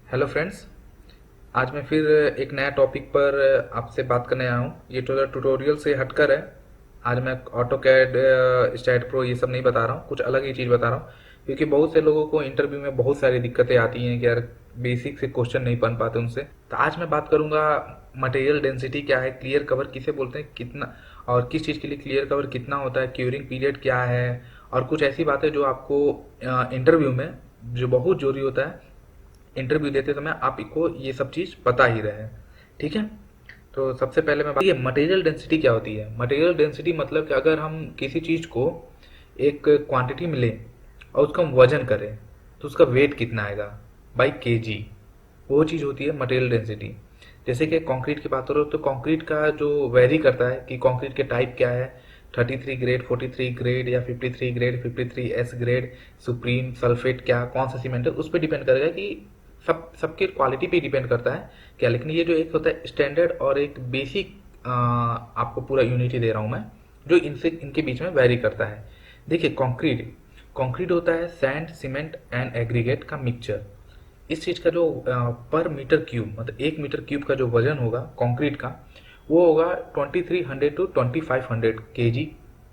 Hello friends. आज मैं फिर एक नया टॉपिक पर आपसे बात करने आया हूँ। ये थोड़ा ट्यूटोरियल से हटकर है। आज मैं ऑटो कैड, स्टैट प्रो ये सब नहीं बता रहा हूँ, कुछ अलग ही चीज़ बता रहा हूँ। क्योंकि बहुत से लोगों को इंटरव्यू में बहुत सारी दिक्कतें आती हैं कि यार बेसिक से क्वेश्चन नहीं बन पाते उनसे। तो आज मैं बात करूँगा मटेरियल डेंसिटी क्या है, क्लियर कवर किसे बोलते हैं, कितना और किस चीज़ के लिए क्लियर कवर कितना होता है, क्यूरिंग पीरियड क्या है, और कुछ ऐसी बातें जो आपको इंटरव्यू में जो बहुत जरूरी होता है। इंटरव्यू देते समय आपको ये सब चीज़ पता ही रहे। ठीक है। तो सबसे पहले मैं ये मटेरियल डेंसिटी क्या होती है। मटेरियल डेंसिटी मतलब कि अगर हम किसी चीज़ को एक क्वांटिटी में लें और उसका हम वजन करें तो उसका वेट कितना आएगा बाई केजी, वो चीज़ होती है मटेरियल डेंसिटी। जैसे कि कंक्रीट की बात करो तो कंक्रीट का जो वेरी करता है कि कंक्रीट के टाइप क्या है, 33 ग्रेड, 43 ग्रेड या 53 grade, 53 S grade, supreme, sulphate, क्या कौन सा सीमेंट है, उस पर डिपेंड करेगा कि सबके क्वालिटी पे डिपेंड करता है क्या। लेकिन ये जो एक होता है स्टैंडर्ड और एक बेसिक, आपको पूरा यूनिटी दे रहा हूँ मैं, जो इनसे इनके बीच में वेरी करता है। देखिए कंक्रीट कंक्रीट होता है सैंड, सीमेंट एंड एग्रीगेट का मिक्सचर। इस चीज़ का जो पर मीटर क्यूब मतलब 1 मीटर क्यूब का जो वजन होगा कंक्रीट का, वो होगा 2300 टू 2500 केजी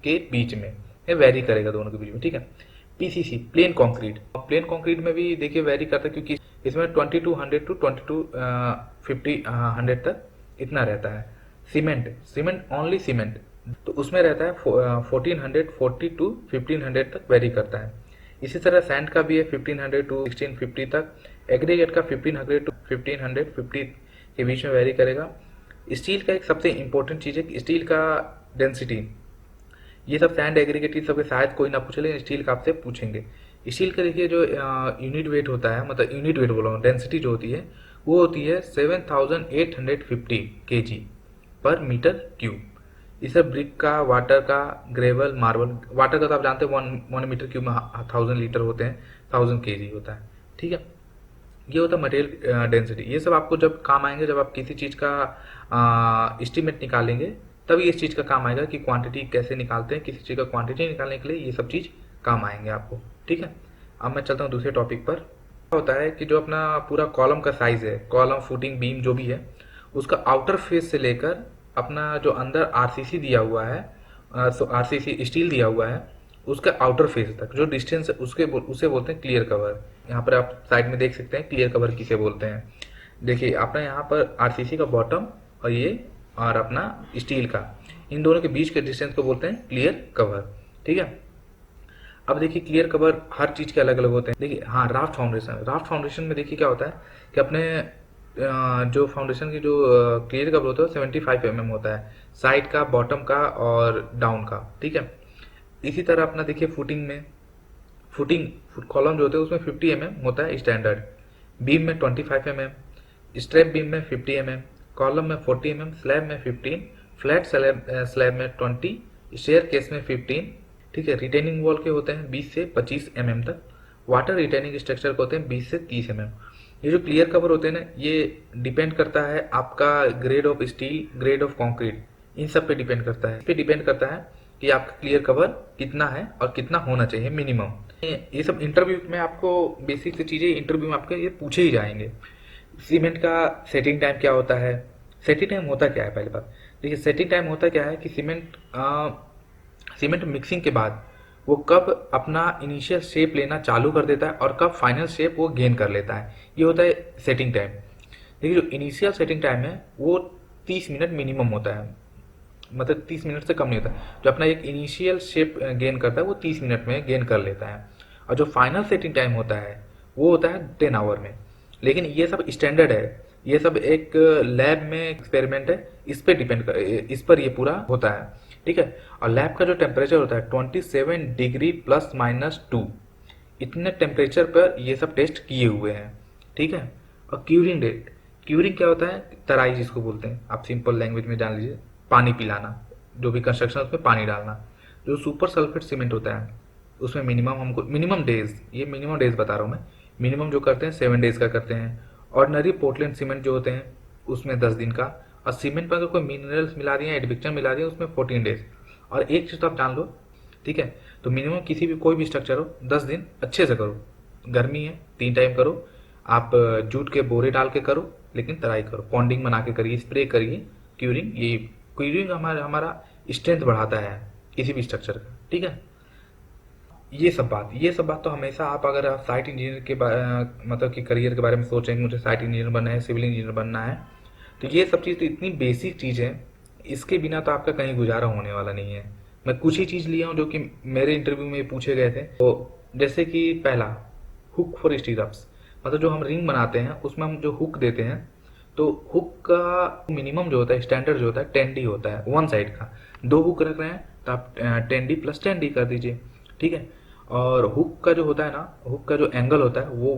के बीच में। ये वेरी करेगा दोनों के बीच में। ठीक है। PCC plane concrete, plane concrete में भी देखिए वेरी करता है क्योंकि इसमें 2200 टू 2250 तक इतना रहता है। सीमेंट सीमेंट ओनली सीमेंट, तो उसमें रहता है 1440 टू 1500 तक वेरी करता है। इसी तरह सैंड का भी है 1500 टू 1650 तक। एग्रीगेट का 1500 टू 1550 के बीच में वेरी करेगा। स्टील का एक सबसे इंपॉर्टेंट चीज़ है कि स्टील का डेंसिटी, ये सब सैंड एग्रीगेट सब शायद कोई ना पूछे लेकिन स्टील का आपसे पूछेंगे। स्टील का देखिए जो यूनिट वेट होता है, मतलब यूनिट वेट बोला हूँ, डेंसिटी जो होती है वो होती है 7850 केजी पर मीटर क्यूब। इसे ब्रिक का, वाटर का, ग्रेवल, मार्बल, वाटर का तो आप जानते हैं 1 मीटर क्यूब में 1000 लीटर होते हैं, 1000 केजी होता है। ठीक है। ये होता है मटेरियल डेंसिटी। ये सब आपको जब काम आएंगे, जब आप किसी चीज़ का एस्टिमेट निकालेंगे तभी इस चीज़ का काम आएगा कि क्वांटिटी कैसे निकालते हैं। किसी चीज़ का क्वांटिटी निकालने के लिए ये सब चीज़ काम आएंगे आपको। ठीक है। अब मैं चलता हूँ दूसरे टॉपिक पर। क्या होता है कि जो अपना पूरा कॉलम का साइज़ है, कॉलम, फुटिंग, बीम जो भी है, उसका आउटर फेस से लेकर अपना जो अंदर आरसीसी दिया हुआ है, आरसीसी स्टील दिया हुआ है, उसका आउटर फेस तक जो डिस्टेंस है उसे बोलते हैं क्लियर कवर। यहाँ पर आप साइड में देख सकते हैं क्लियर कवर किसे बोलते हैं। देखिए अपना यहाँ पर आरसीसी का बॉटम और ये और अपना स्टील का, इन दोनों के बीच के डिस्टेंस को बोलते हैं क्लियर कवर। ठीक है। अब देखिए क्लियर कवर हर चीज़ के अलग अलग होते हैं। देखिए हाँ, राफ्ट फाउंडेशन में देखिए क्या होता है कि अपने जो फाउंडेशन की जो क्लियर कवर होता है 75 mm होता है, साइड का, बॉटम का और डाउन का। ठीक है। इसी तरह अपना देखिए फुटिंग में, फुट कॉलम जो होते हैं उसमें 50 mm होता है स्टैंडर्ड, बीम में 25 mm, स्ट्रैप बीम में 50 mm, कॉलम में 40 mm, स्लैब में 15, फ्लैट स्लैब में 20, स्टेयर केस में 15। ठीक है। रिटेनिंग वॉल के होते हैं 20 से 25 mm तक। वाटर रिटेनिंग स्ट्रक्चर के होते हैं 20 से 30 mm। ये जो क्लियर कवर होते हैं ना, ये डिपेंड करता है आपका grade of steel, grade of concrete, इन सब पे डिपेंड करता है। इस पे डिपेंड करता है कि आपका क्लियर कवर कितना है और कितना होना चाहिए मिनिमम। ये सब इंटरव्यू में आपको बेसिक से चीज़ें इंटरव्यू में आपके ये पूछे ही जाएंगे। सीमेंट का सेटिंग टाइम क्या होता है। सेटिंग टाइम होता क्या है, पहले बात देखिए सेटिंग टाइम होता क्या है कि सीमेंट मिक्सिंग के बाद वो कब अपना इनिशियल शेप लेना चालू कर देता है और कब फाइनल शेप वो गेन कर लेता है, ये होता है सेटिंग टाइम। देखिए जो इनिशियल सेटिंग टाइम है वो 30 मिनट मिनिमम होता है, मतलब 30 मिनट से कम नहीं होता। जो अपना एक इनिशियल शेप गेन करता है वो 30 मिनट में गेन कर लेता है। और जो फाइनल सेटिंग टाइम होता है वो होता है 10 आवर में। लेकिन ये सब स्टैंडर्ड है, ये सब एक लैब में एक्सपेरिमेंट है, इस पे डिपेंड कर, इस पर ये पूरा होता है। ठीक है। और लैब का जो टेम्परेचर होता है 27 डिग्री +-2, इतने टेम्परेचर पर ये सब टेस्ट किए हुए हैं। ठीक है। और क्यूरिंग डेट, क्यूरिंग क्या होता है, तराई जिसको बोलते हैं, आप सिंपल लैंग्वेज में जान लीजिए, पानी पिलाना, जो भी कंस्ट्रक्शन उसमें पानी डालना। जो सुपर सल्फेट सीमेंट होता है उसमें मिनिमम डेज, ये मिनिमम डेज बता रहा हूँ मैं, मिनिमम जो करते हैं 7 डेज का करते हैं। ऑर्डनरी पोर्टलैंड सीमेंट जो होते हैं उसमें 10 दिन का। और सीमेंट पर अगर कोई मिनरल्स मिला दिए, एडमिक्सचर मिला दिए, उसमें 14 डेज। और एक चीज़ तो आप जान लो, ठीक है, तो मिनिमम किसी भी कोई भी स्ट्रक्चर हो 10 दिन अच्छे से करो। गर्मी है 3 टाइम करो, आप जूट के बोरे डाल के करो, लेकिन तराई करो, पॉन्डिंग बना के करिए, स्प्रे करिए, क्यूरिंग। ये क्यूरिंग हमारा हमारा स्ट्रेंथ बढ़ाता है किसी भी स्ट्रक्चर का, ठीक है। ये सब बात तो हमेशा आप, अगर आप साइट इंजीनियर के मतलब कि करियर के बारे में सोचेंगे, मुझे साइट इंजीनियर बनना है, सिविल इंजीनियर बनना है, तो ये सब चीज़ तो इतनी बेसिक चीज़ है, इसके बिना तो आपका कहीं गुजारा होने वाला नहीं है। मैं कुछ ही चीज़ लिया हूँ जो कि मेरे इंटरव्यू में पूछे गए थे। तो जैसे कि पहला, हुक फॉर स्टीरअप्स, मतलब जो हम रिंग बनाते हैं उसमें हम जो हुक देते हैं, तो हुक का मिनिमम जो होता है, स्टैंडर्ड जो होता है 10D होता है, वन साइड का। 2 हुक रख रहे हैं तो आप 10D प्लस 10D कर दीजिए, ठीक है। और हुक का जो होता है ना, हुक का जो एंगल होता है वो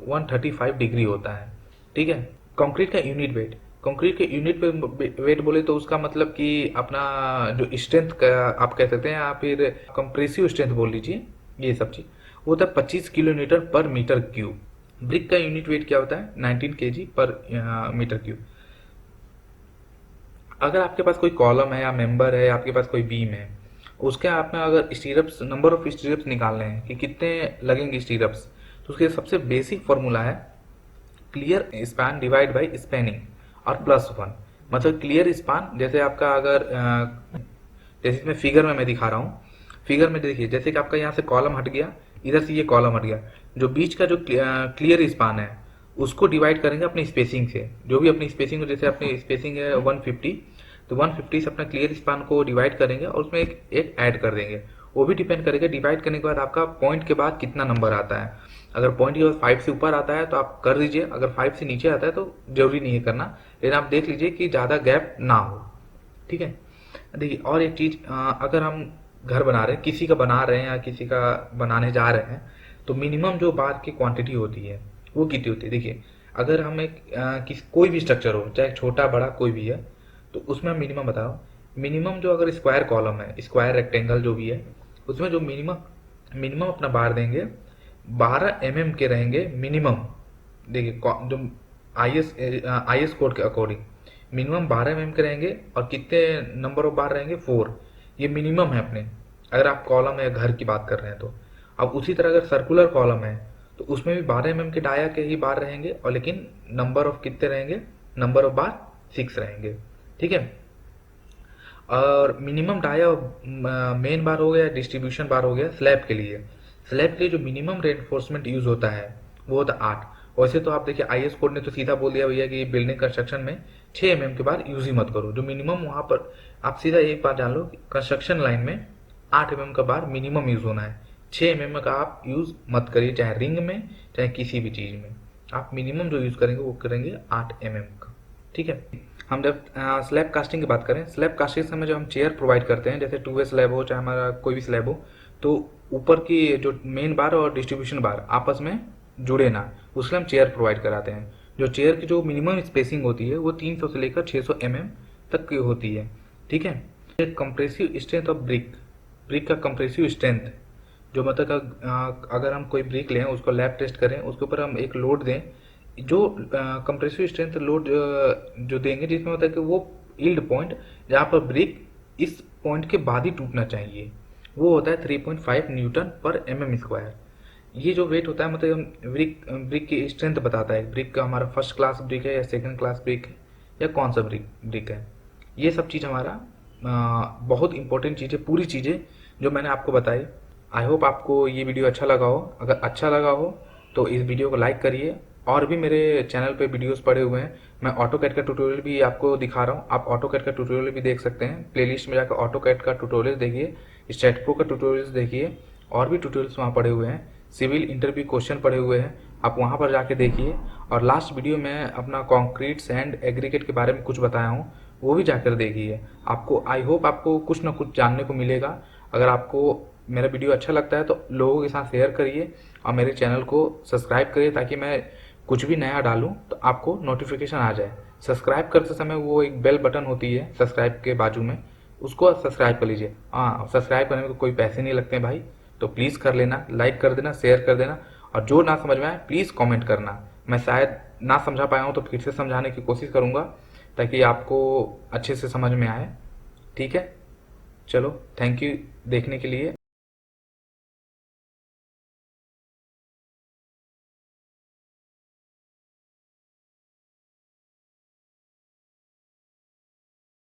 135 डिग्री होता है, ठीक है। कंक्रीट का यूनिट वेट, कंक्रीट के यूनिट वेट बोले तो उसका मतलब कि अपना जो स्ट्रेंथ का आप कह सकते हैं, या फिर कंप्रेसिव स्ट्रेंथ बोल लीजिए, ये सब चीज वो होता है 25 किलोमीटर पर मीटर क्यूब। ब्रिक का यूनिट वेट क्या होता है, 19 kg पर मीटर क्यूब। अगर आपके पास कोई कॉलम है या मेंबर है, आपके पास कोई बीम है, उसके आप में अगर स्टीरअप्स, नंबर ऑफ स्टीरअप्स निकालने हैं कि कितने लगेंगे स्टीरअप्स, तो उसके सबसे बेसिक फॉर्मूला है clear span divide by spanning और +1। मतलब क्लियर स्पान, जैसे आपका अगर जैसे इसमें फिगर में मैं दिखा रहा हूँ, फिगर में देखिए जैसे कि आपका यहाँ से कॉलम हट गया, इधर से ये कॉलम हट गया, जो बीच का जो क्लियर स्पान है उसको डिवाइड करेंगे अपनी स्पेसिंग से, जो भी अपनी स्पेसिंग, जैसे अपनी स्पेसिंग है 150, तो 150 से अपना क्लियर स्पान को डिवाइड करेंगे और उसमें एक ऐड कर देंगे। वो भी डिपेंड करेगा डिवाइड करने के बाद आपका पॉइंट के बाद कितना नंबर आता है। अगर पॉइंट के बाद 5 से ऊपर आता है तो आप कर दीजिए, अगर 5 से नीचे आता है तो जरूरी नहीं है करना, लेकिन आप देख लीजिए कि ज़्यादा गैप ना हो, ठीक है। देखिए और एक चीज़, अगर हम घर बना रहे हैं, किसी का बना रहे हैं या किसी का बनाने जा रहे हैं, तो मिनिमम जो बार की क्वांटिटी होती है वो कितनी होती है। देखिए अगर हम एक कोई भी स्ट्रक्चर हो, चाहे छोटा बड़ा कोई भी है, तो उसमें मिनिमम बता रहा हूँ। मिनिमम जो अगर स्क्वायर कॉलम है, स्क्वायर रेक्टेंगल जो भी है, उसमें जो मिनिमम मिनिमम अपना बार देंगे 12 mm के रहेंगे मिनिमम। देखिए जो आई एस कोड के अकॉर्डिंग मिनिमम 12 mm के रहेंगे, और कितने नंबर ऑफ बार रहेंगे, 4। ये मिनिमम है अपने, अगर आप कॉलम या घर की बात कर रहे हैं तो। अब उसी तरह अगर सर्कुलर कॉलम है तो उसमें भी 12 mm के डाया के ही बार रहेंगे, और लेकिन नंबर ऑफ कितने रहेंगे, नंबर ऑफ बार 6 रहेंगे, ठीक है। और मिनिमम डाया मेन बार हो गया, डिस्ट्रीब्यूशन बार हो गया स्लैब के लिए। स्लैब के लिए जो मिनिमम रेनफोर्समेंट यूज होता है वो होता है 8। वैसे तो आप देखिए आईएस कोड ने तो सीधा बोल दिया भैया कि बिल्डिंग कंस्ट्रक्शन में 6 mm के बार यूज ही मत करो। जो मिनिमम वहां पर आप सीधा एक बात जान लो, कंस्ट्रक्शन लाइन में 8 mm का बार मिनिमम यूज होना है, 6 mm का आप यूज मत करिए, चाहे रिंग में चाहे किसी भी चीज में। आप मिनिमम जो यूज करेंगे वो करेंगे 8 mm का, ठीक है। हम जब स्लैब कास्टिंग की बात करें, स्लैब कास्टिंग में जो हम चेयर प्रोवाइड करते हैं, जैसे 2 वे स्लैब हो चाहे हमारा कोई भी स्लैब हो, तो ऊपर की जो मेन बार और डिस्ट्रीब्यूशन बार आपस में जुड़े ना, उसके लिए हम चेयर प्रोवाइड कराते हैं। जो चेयर की जो मिनिमम स्पेसिंग होती है वो 300 से लेकर 600 mm तक की होती है, ठीक है। Compressive strength of brick, brick का कंप्रेसिव स्ट्रेंथ, जो मतलब अगर हम कोई ब्रिक लें, उसको लैब टेस्ट करें, उसके ऊपर हम एक लोड दें, जो कंप्रेसिव स्ट्रेंथ लोड जो देंगे, जिसमें होता है कि वो यील्ड पॉइंट जहाँ पर ब्रिक इस पॉइंट के बाद ही टूटना चाहिए, वो होता है 3.5 न्यूटन पर mm²। ये जो वेट होता है मतलब ब्रिक की स्ट्रेंथ बताता है, ब्रिक का हमारा फर्स्ट क्लास ब्रिक है या सेकंड क्लास ब्रिक है या कौन सा ब्रिक है। ये सब चीज़ हमारा बहुत इंपॉर्टेंट चीज़ है, पूरी चीज़ें जो मैंने आपको बताई। आई होप आपको ये वीडियो अच्छा लगा हो। अगर अच्छा लगा हो तो इस वीडियो को लाइक करिए। और भी मेरे चैनल पे वीडियोस पड़े हुए हैं, मैं ऑटोकैड का ट्यूटोरियल भी आपको दिखा रहा हूँ, आप ऑटोकैड का ट्यूटोरियल भी देख सकते हैं। प्लेलिस्ट में जाकर ऑटोकैड का ट्यूटोरियल देखिए, स्टेट प्रो का ट्यूटोरियल्स देखिए, और भी ट्यूटोरियल्स वहाँ पड़े हुए हैं। सिविल इंटरव्यू क्वेश्चन पड़े हुए हैं, आप वहाँ पर जाके देखिए। और लास्ट वीडियो में अपना कॉन्क्रीट सैंड एग्रीगेट के बारे में कुछ बताया हूँ, वो भी जाकर देखिए। आपको आई होप आपको कुछ ना कुछ जानने को मिलेगा। अगर आपको मेरा वीडियो अच्छा लगता है तो लोगों के साथ शेयर करिए और मेरे चैनल को सब्सक्राइब करिए, ताकि मैं कुछ भी नया डालूं तो आपको नोटिफिकेशन आ जाए। सब्सक्राइब करते समय वो एक बेल बटन होती है सब्सक्राइब के बाजू में, उसको सब्सक्राइब कर लीजिए। हाँ, सब्सक्राइब करने में कोई पैसे नहीं लगते हैं भाई, तो प्लीज़ कर लेना, लाइक कर देना, शेयर कर देना। और जो ना समझ में आए प्लीज़ कमेंट करना, मैं शायद ना समझा पाया हूँ तो फिर से समझाने की कोशिश करूँगा, ताकि आपको अच्छे से समझ में आए, ठीक है। चलो, थैंक यू देखने के लिए।